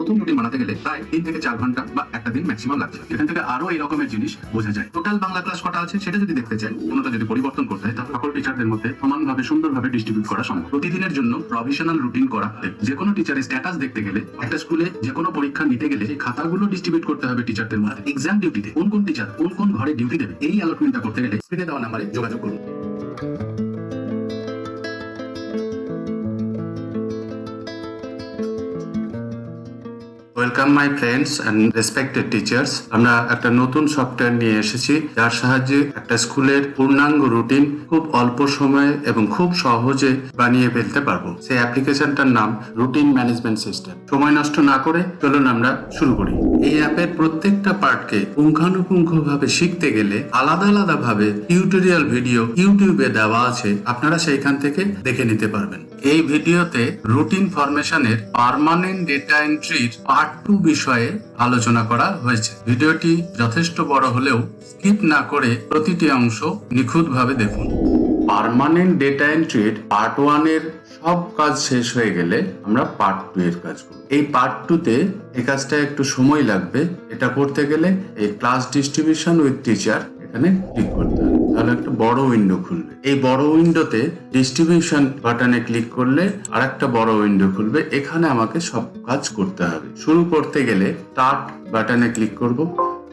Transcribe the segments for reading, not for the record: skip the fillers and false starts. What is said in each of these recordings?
প্রথম রুটিন বানাতে গেলে প্রায় 3 থেকে 4 ঘন্টা বা একটা দিন ম্যাক্সিমাম লাগছে। এখান থেকে আরো এই রকমের জিনিস বোঝা যায়। টোটাল বাংলা ক্লাস কটা আছে সেটা যদি দেখতে চাই, কোনোটা যদি পরিবর্তন করতে হয়, তাহলে সকল টিচারদের মধ্যে সমানভাবে সুন্দরভাবে ডিস্ট্রিবিউট করা সম্ভব। প্রতিদিনের জন্য প্রভিশনাল রুটিন করা। যে কোনো টিচারের স্ট্যাটাস দেখতে গেলে, একটা স্কুলে যে কোনো পরীক্ষা নিতে গেলে সেই খাতাগুলো ডিস্ট্রিবিউট করতে হবে টিচারদের মধ্যে। এক্সাম ডিউটিতে কোন কোন টিচার কোন কোন ঘরে ডিউটি দেবে, এই অ্যালটমেন্টটা করতে গেলে স্ক্রিনে দেওয়া নাম্বারে যোগাযোগ করুন। Welcome my friends and respected teachers. আমরা একটা নতুন সফটওয়্যার নিয়ে এসেছি, যার সাহায্যে একটা স্কুলের পূর্ণাঙ্গ রুটিন খুব অল্প সময়ে এবং খুব সহজে বানিয়ে ফেলতে পারবো। সেই অ্যাপ্লিকেশনটার নাম রুটিন ম্যানেজমেন্ট সিস্টেম। সময় নষ্ট না করে চলুন আমরা শুরু করি। এই অ্যাপের প্রত্যেকটা পার্টকে পুঙ্খানুপুঙ্খভাবে শিখতে গেলে আলাদা আলাদা ভাবে টিউটোরিয়াল ভিডিও ইউটিউবে দেওয়া আছে, আপনারা সেইখান থেকে দেখে নিতে পারবেন। এই ভিডিওতে রুটিন ফরমেশনের পার্মানেন্ট ডেটা এন্ট্রির পার্ট 2 বিষয়ে আলোচনা করা হয়েছে। ভিডিওটি যথেষ্ট বড় হলেও স্কিপ না করে প্রতিটি অংশ নিখুঁতভাবে দেখুন। পার্মানেন্ট ডেটা এন্ট্রির পার্ট 1 এর সব কাজ শেষ হয়ে গেলে আমরা পার্ট 2 এর কাজ করব। এই পার্ট 2 তে এই কাজটা একটু সময় লাগবে। এটা করতে গেলে এই ক্লাস ডিস্ট্রিবিউশন উইথ টিচার এখানে ক্লিক করতে হবে, তাহলে একটা বড় উইন্ডো খুলবে। এই বড় উইন্ডোতে ডিস্ট্রিবিউশন বাটনে ক্লিক করলে আরেকটা বড় উইন্ডো খুলবে। এখানে আমাকে সব কাজ করতে হবে। শুরু করতে গেলে স্টার্ট বাটনে ক্লিক করব,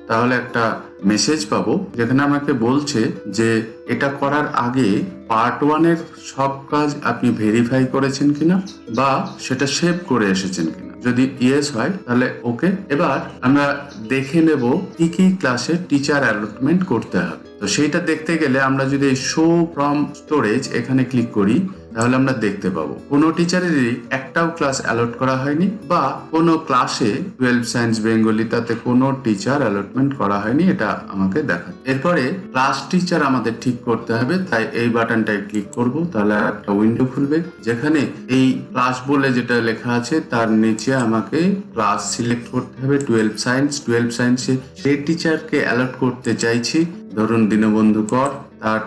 তাহলে একটা মেসেজ পাবো যেখানে আমাকে বলছে যে এটা করার আগে পার্ট 1 এর সব কাজ আপনি ভেরিফাই করেছেন কিনা বা সেটা সেভ করে এসেছেন কিনা। যদি ইয়েস হয় তাহলে ওকে। এবার আমরা দেখে নেব কি কি ক্লাসে টিচার অ্যালটমেন্ট করতে হবে। তো সেইটা দেখতে গেলে আমরা যদি শো ফ্রম স্টোরেজ এখানে ক্লিক করি, তাহলে আমরা দেখতে পাবো কোনো টিচারেরই একটাও ক্লাস অ্যালট করা হয়নি বা কোনো ক্লাসে 12 সায়েন্স বেঙ্গলি তাতে কোনো টিচার অ্যালটমেন্ট করা হয়নি, এটা আমাকে দেখায়। এরপরে ক্লাস টিচার আমাদের ঠিক করতে হবে, তাই এই বাটনটায় ক্লিক করব, তাহলে একটা উইন্ডো খুলবে যেখানে এই ক্লাস বলে যেটা লেখা আছে তার নিচে আমাকে ক্লাস সিলেক্ট করতে হবে। 12 সায়েন্সে সেই টিচারকে অ্যালট করতে চাইছি, ধরুন দীনবন্ধু কর,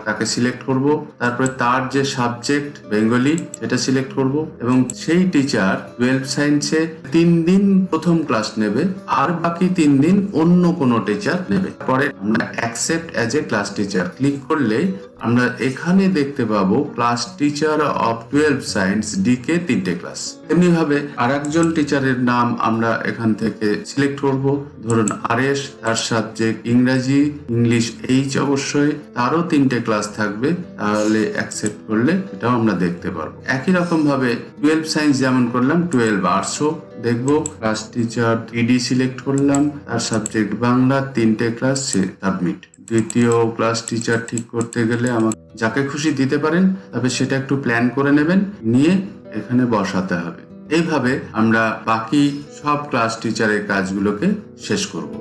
তাকে সিলেক্ট করব। তারপরে তার যে সাবজেক্ট বেঙ্গলি সেটা সিলেক্ট করব এবং সেই টিচার 12 সায়েন্সে 3 দিন প্রথম ক্লাস নেবে আর বাকি 3 দিন অন্য কোনো টিচার নেবে। পরে আমরা accept as a class teacher click করলে আমরা এখানে দেখতে পাবো class teacher of 12 science D K 3টে ক্লাস। এমনি ভাবে আরেকজন টিচারের নাম আমরা এখান থেকে সিলেক্ট করব, ধরুন আরএস, তার সাবজেক্ট ইংরেজি, ইংলিশ এইচ অবশ্যই, তারও 3টে ক্লাস থাকবে। তাহলে অ্যাকসেপ্ট করলে এটাও আমরা দেখতে পারবো। একই রকম ভাবে 12 সায়েন্স যেমন করলাম 12 আর্টসও দেখবো। ক্লাস টিচার ইডি সিলেক্ট করলাম, তার সাবজেক্ট বাংলা, 3টে ক্লাস, সাবমিট। দ্বিতীয় ক্লাস টিচার ঠিক করতে গেলে আমাকে যাকে খুশি দিতে পারেন, তবে সেটা একটু প্ল্যান করে নেবেন, নিয়ে এখানে বসাতে হবে। এইভাবে আমরা বাকি সব ক্লাস টিচারের কাজগুলোকে শেষ করব।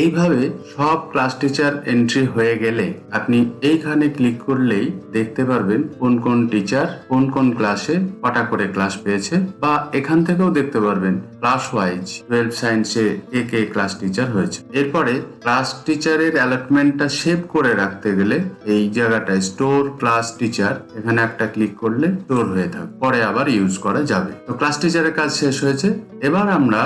এইভাবে সব ক্লাস টিচার এন্ট্রি হয়ে গেলে আপনি এইখানে ক্লিক করলেই দেখতে পারবেন কোন কোন টিচার কোন কোন ক্লাসে কটা করে ক্লাস পেয়েছে, বা এখান থেকেও দেখতে পারবেন ক্লাস ওয়াইজ 12 সায়েন্সে কে ক্লাস টিচার হয়েছে। এরপরে ক্লাস টিচারের অ্যালটমেন্টটা সেভ করে রাখতে গেলে এই জায়গাটায় স্টোর ক্লাস টিচার, এখানে একটা ক্লিক করলে স্টোর হয়ে থাকবে, পরে আবার ইউজ করা যাবে। তো ক্লাস টিচারের কাজ শেষ হয়েছে। এবার আমরা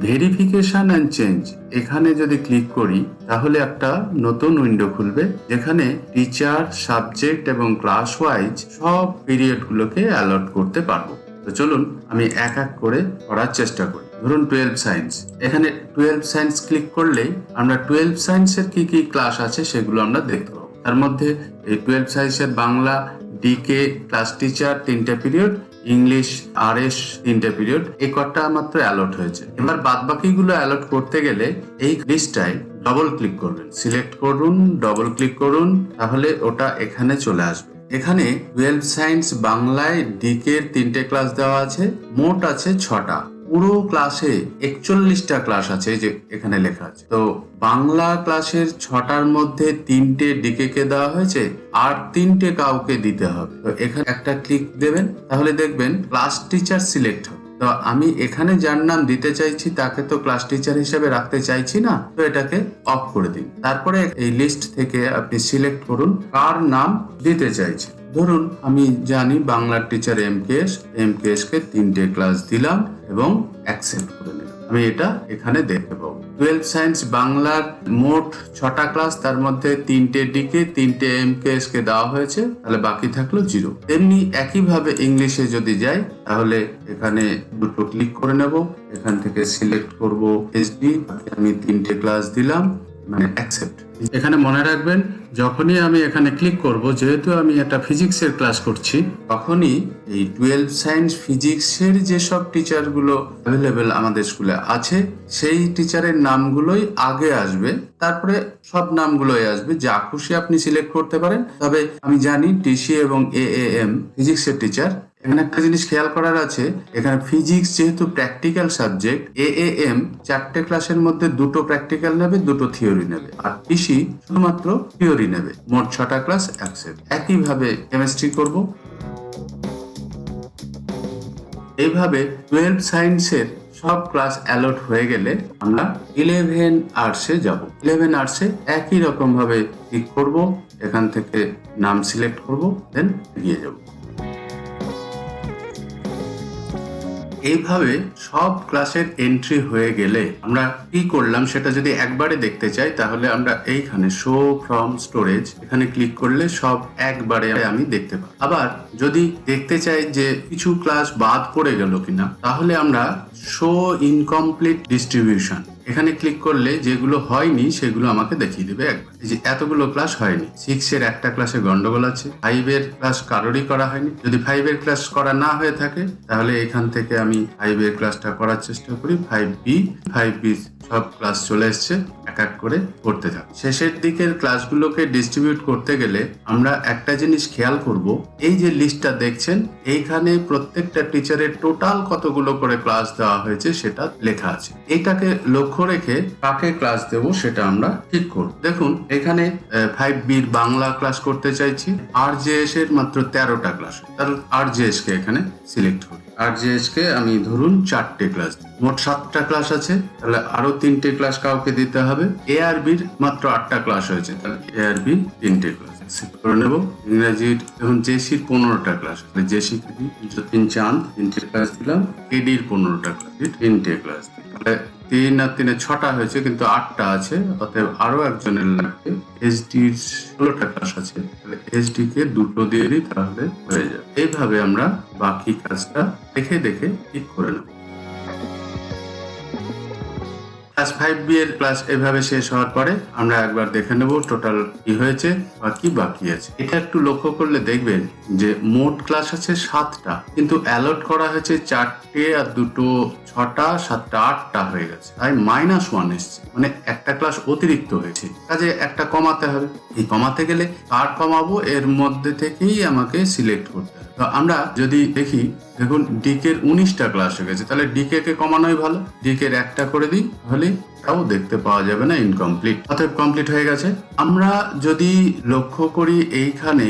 ভেরিফিকেশন এন্ড চেঞ্জ এখানে যদি ক্লিক করি, তাহলে একটা নতুন উইন্ডো খুলবে যেখানে টিচার, সাবজেক্ট এবং ক্লাস ওয়াইজ সব পিরিয়ড গুলোকে অ্যালট করতে পারবো। তো চলুন আমি এক এক করে করার চেষ্টা করি। ধরুন 12 সায়েন্স, এখানে 12 সায়েন্স ক্লিক করলেই আমরা 12 সায়েন্সের কি কি ক্লাস আছে সেগুলো আমরা দেখতে পাবো। তার মধ্যে এই 12 সায়েন্সের বাংলা ডিকে ক্লাস টিচার 3টে পিরিয়ড, ইংলিশ আরএস 3টে পিরিয়ড, এই কটা মাত্র অ্যালট হয়েছে। এবার বাদ বাকিগুলো অ্যালট করতে গেলে এই লিস্টটায় ডবল ক্লিক করবেন, সিলেক্ট করুন, ডবল ক্লিক করুন, তাহলে ওটা এখানে চলে আসবে। এখানে 12 সায়েন্স বাংলায় ডিকের 3টে ক্লাস দেওয়া আছে, মোট আছে 6টা। পুরো ক্লাসে 41টা ক্লাস আছে, যে এখানে লেখা আছে। তো বাংলা ক্লাসের 6টার মধ্যে 3টে ডিকে কে দেওয়া হয়েছে আর 3টে কাউকে দিতে হবে। তো এখানে একটা ক্লিক দেবেন, তাহলে দেখবেন ক্লাস টিচার সিলেক্ট হবে। তো তো আমি এখানে যার নাম দিতে চাইছি তাকে তো ক্লাস টিচার হিসেবে রাখতে চাইছি না, তো এটাকে অফ করে দিন। তারপরে এই লিস্ট থেকে আপনি সিলেক্ট করুন কার নাম দিতে চাইছি। ধরুন আমি জানি বাংলার টিচার এমকেএস কে 3টে ক্লাস দিলাম এবং অ্যাকসেপ্ট করে নিলাম। আমি এটা এখানে দেখতে পাবো 12 সায়েন্স বাংলার মোট 6টা ক্লাস, তার মধ্যে 3টে ডিকে 3টে এমকেএস কে দেওয়া হয়েছে, তাহলে বাকি থাকলো 0। তেমনি একইভাবে ইংলিশে যদি যাই তাহলে এখানে দুটো ক্লিক করে নেব, এখান থেকে সিলেক্ট করব এসডি, আমি 3টে ক্লাস দিলাম, মানে অ্যাকসেপ্ট। এখানে মনে রাখবেন যখনই আমি এখানে ক্লিক করব, যেহেতু আমি একটা ফিজিক্সের ক্লাস করছি, তখনই এই 12 সায়েন্স ফিজিক্সের যেসব টিচারগুলো অ্যাভেলেবেল আমাদের স্কুলে আছে সেই টিচারের নামগুলোই আগে আসবে, তারপরে সব নামগুলোই আসবে। যা খুশি আপনি সিলেক্ট করতে পারেন। তবে আমি জানি টিসি এবং এএএম ফিজিক্সের টিচার। এখানে একটা জিনিস খেয়াল করার আছে, এখানে ফিজিক্স যেহেতু প্র্যাকটিক্যাল সাবজেক্ট, এএএম 4টে ক্লাসের মধ্যে 2টো প্র্যাকটিক্যাল নেবে, 2টো থিওরি নেবে, আর টিসি শুধুমাত্র থিওরি নেবে। মোট 6টা ক্লাস অ্যাকসেপ্ট। একইভাবে কেমিস্ট্রি করব। এইভাবে 12 সায়েন্সের সব ক্লাস অ্যালট হয়ে গেলে আমরা 11 আর্টসে যাব। 11 আর্টসে একই রকম ভাবে ক্লিক করব, এখান থেকে নাম সিলেক্ট করব, দেন এগিয়ে যাব। এইভাবে সব ক্লাসের এন্ট্রি হয়ে গেলে আমরা কি করলাম সেটা যদি একবারে দেখতে চাই, তাহলে আমরা এইখানে শো ফ্রম স্টোরেজ এখানে ক্লিক করলে সব একবারে আমি দেখতে পাই। আবার যদি দেখতে চাই যে কিছু ক্লাস বাদ পড়ে গেল কিনা, তাহলে আমরা শো ইনকমপ্লিট ডিস্ট্রিবিউশন এখানে ক্লিক করলে যেগুলো হয়নি সেগুলো আমাকে দেখিয়ে দেবে একবার। এই যে এতগুলো ক্লাস হয়নি, 6 এর একটা ক্লাসে গন্ডগোল আছে, 5 এর ক্লাস কারোরই করা হয়নি। যদি 5 এর ক্লাস করা না হয়ে থাকে তাহলে এখান থেকে আমি 5 এর ক্লাসটা করার চেষ্টা করি। 5B সব ক্লাস চলে এসছে, এক এক করে করতে থাকি। শেষের দিকের ক্লাসগুলোকে ডিস্ট্রিবিউট করতে গেলে আমরা একটা জিনিস খেয়াল করব, এই যে লিস্টটা দেখছেন এইখানে প্রত্যেকটা টিচারের টোটাল কতগুলো করে ক্লাস দেওয়া হয়েছে সেটা লেখা আছে। এটাকে লক্ষ্য রেখে কাকে ক্লাস দেব সেটা আমরা ঠিক করব। দেখুন এখানে 5Bর বাংলা ক্লাস করতে চাইছি, RJS এর মাত্র 13টা ক্লাস, তাহলে RJS কে এখানে সিলেক্ট করি। RJS কে আমি ধরুন 4টে ক্লাস দিই, মোট 7টা ক্লাস আছে, তাহলে আরো 3টে ক্লাস কাউকে দিতে হবে। ARBর মাত্র 8টা ক্লাস হয়েছে, তাহলে ARB 3টে ক্লাস করে নেব। ইংরেজির এখন জেসির 15টা ক্লাস, তাহলে জেসি কে 3টে ক্লাস দিলাম। এডির 15টা ক্লাস, 3টে ক্লাস, তাহলে 3 আর 3 6টা হয়েছে, কিন্তু 8টা আছে, অতএব আরো একজনের লাগবে। এসডির 16টা ক্লাস আছে, তাহলে এসডি কে 2টো দিয়ে দিই, তাহলে হয়ে যাবে। এইভাবে আমরা বাকি কাজটা দেখে দেখে ঠিক করে নেব। ক্লাস 5B এর ক্লাস এভাবে শেষ হওয়ার পরে আমরা একবার দেখে নেব টোটাল কি হয়েছে বা কি বাকি আছে। এটা একটু লক্ষ্য করলে দেখবেন যে মোট ক্লাস আছে 7টা, কিন্তু অ্যালট করা হয়েছে 4টে, আর 2টো 6টা, 7টা 8টা হয়ে গেছে, তাই -1 এসছে, মানে একটা ক্লাস অতিরিক্ত হয়েছে। কাজে একটা কমাতে হবে। এই কমাতে গেলে কার কমাবো এর মধ্যে থেকেই আমাকে সিলেক্ট করতে হবে। তো আমরা যদি দেখি, দেখুন ডিকের 19টা ক্লাস হয়ে গেছে, তাহলে ডিকে কে কমানোই ভালো। ডিকের একটা করে দিই, তাহলে তাও দেখতে পাওয়া যাবে না ইনকমপ্লিট, অতএব কমপ্লিট হয়ে গেছে। আমরা যদি লক্ষ্য করি এইখানে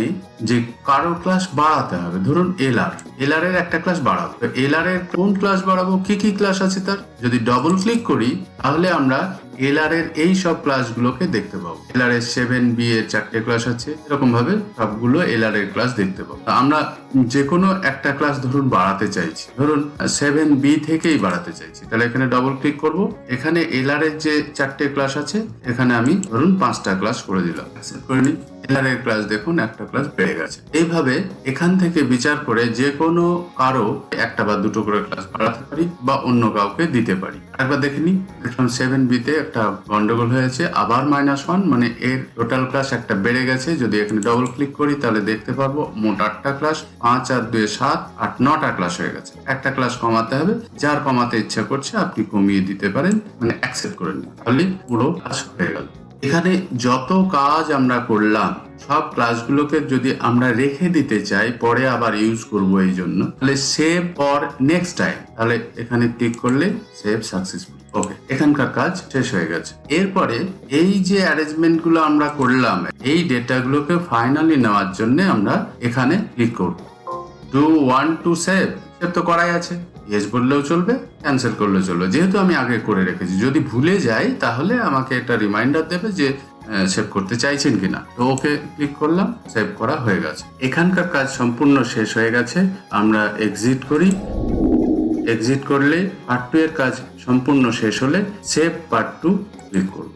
যে কারো ক্লাস বাড়াতে হবে, ধরুন এলআর এর একটা ক্লাস বাড়াবো, এলআর এর কোন ক্লাস বাড়াবো, কি কি ক্লাস আছে তার যদি ডবল ক্লিক করি, তাহলে আমরা এলআর এর এই সব ক্লাসগুলোকে দেখতে পাবো। এলআর এর 7B এর 4টে ক্লাস আছে, এরকম ভাবে সবগুলো এলআর এর ক্লাস দেখতে পাবো। আমরা যে কোনো একটা ক্লাস ধরুন বাড়াতে চাইছি, ধরুন 7B থেকেই বাড়াতে চাইছি, তাহলে এখানে ডবল ক্লিক করব। এখানে এলআর এর যে 4টে ক্লাস আছে, এখানে আমি ধরুন 5টা ক্লাস করে দিলাম, অ্যাকসেপ্ট করে নিই। এলআর এর ক্লাস দেখুন একটা ক্লাস বেড়ে গেছে। এইভাবে এখান থেকে বিচার করে যে কোনো কারো একটা বা দুটো করে ক্লাস বাড়াতে পারি বা অন্য কাউকে দিতে পারি। একবার দেখে নিই, দেখলাম 7B তে একটা গন্ডগোল হয়েছে, আবার -1, মানে এর টোটাল ক্লাস একটা বেড়ে গেছে। যদি এখানে ডবল ক্লিক করি তাহলে দেখতে পারবো মোট 8টা ক্লাস, 5 আর 2 7, 8 9টা ক্লাস হয়ে গেছে। একটা ক্লাস কমাতে হবে, যার কমাতে ইচ্ছা করছে আপনি কমিয়ে দিতে পারেন, মানে অ্যাকসেপ্ট করে নিন, তাহলে পুরো ক্লাস হয়ে গেল। এখানে যত কাজ আমরা করলাম সব ক্লাসগুলোকে যদি আমরা রেখে দিতে চাই, পরে আবার ইউজ করব এই জন্য, তাহলে সেভ ফর নেক্সট টাইম, তাহলে এখানে ক্লিক করলে সেভ সাকসেসফুল। ওকে, এখানকার কাজ শেষ হয়ে গেছে। এরপরে এই যে অ্যারেঞ্জমেন্ট গুলো আমরা করলাম, এই ডেটাগুলোকে ফাইনালি নেওয়ার জন্য আমরা এখানে ক্লিক করব। Do want to save, save তো করাই আছে, ইয়েস বললেও চলবে, ক্যান্সেল করলেও চলবে। যেহেতু আমি আগে করে রেখেছি, যদি ভুলে যাই তাহলে আমাকে একটা রিমাইন্ডার দেবে যে সেভ করতে চাইছেন কিনা। তো ওকে ক্লিক করলাম, সেভ করা হয়ে গেছে। এখানকার কাজ সম্পূর্ণ শেষ হয়ে গেছে। আমরা এক্সিট করি। এক্সিট করলে পার্ট 2 এর কাজ সম্পূর্ণ শেষ হলে সেভ পার্ট 2 ক্লিক করব।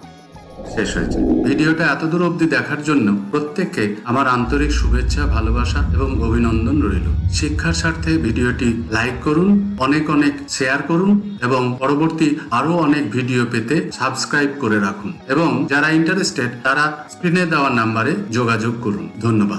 শেষ হয়েছে। ভিডিওটা এতদূর অবধি দেখার জন্য প্রত্যেককে আমার আন্তরিক শুভেচ্ছা, ভালোবাসা এবং অভিনন্দন রইল। শিক্ষার স্বার্থে ভিডিওটি লাইক করুন, অনেক অনেক শেয়ার করুন এবং পরবর্তী আরো অনেক ভিডিও পেতে সাবস্ক্রাইব করে রাখুন এবং যারা ইন্টারেস্টেড তারা স্ক্রিনে দেওয়া নাম্বারে যোগাযোগ করুন। ধন্যবাদ।